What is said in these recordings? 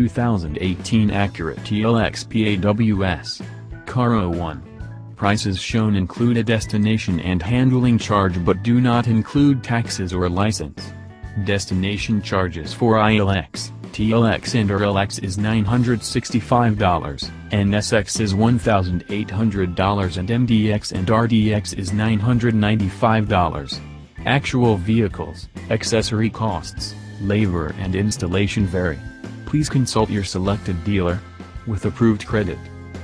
2018 Acura TLX p-aws. Car 01. Prices shown include a destination and handling charge but do not include taxes or license. Destination charges for ILX, TLX and RLX is $965, NSX is $1,800 and MDX and RDX is $995. Actual vehicles, accessory costs, labor and installation vary. Please consult your selected dealer. With approved credit.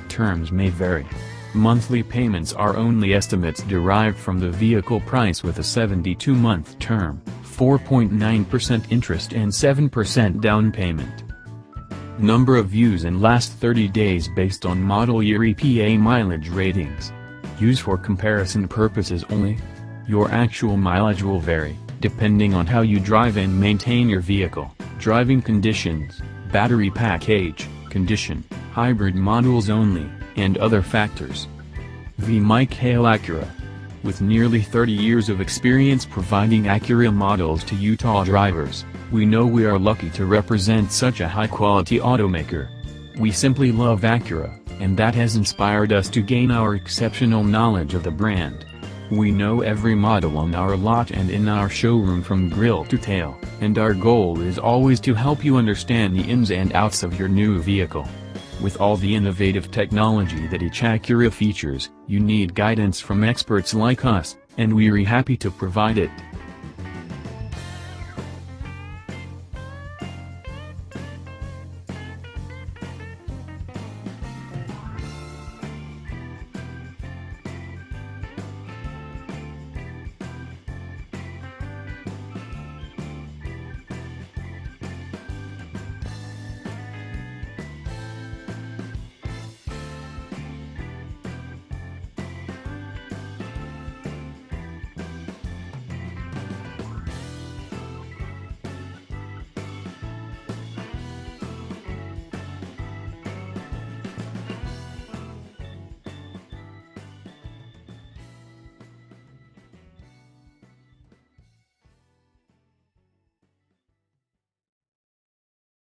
Terms may vary. Monthly payments are only estimates derived from the vehicle price with a 72-month term, 4.9% interest and 7% down payment. Number of views in last 30 days based on model year EPA mileage ratings. Use for comparison purposes only. Your actual mileage will vary, depending on how you drive and maintain your vehicle, driving conditions, battery pack age, condition, hybrid models only, and other factors. V. Mike Hale Acura. With nearly 30 years of experience providing Acura models to Utah drivers, we know we are lucky to represent such a high-quality automaker. We simply love Acura, and that has inspired us to gain our exceptional knowledge of the brand. We know every model on our lot and in our showroom from grill to tail, and our goal is always to help you understand the ins and outs of your new vehicle. With all the innovative technology that each Acura features, you need guidance from experts like us, and we're happy to provide it.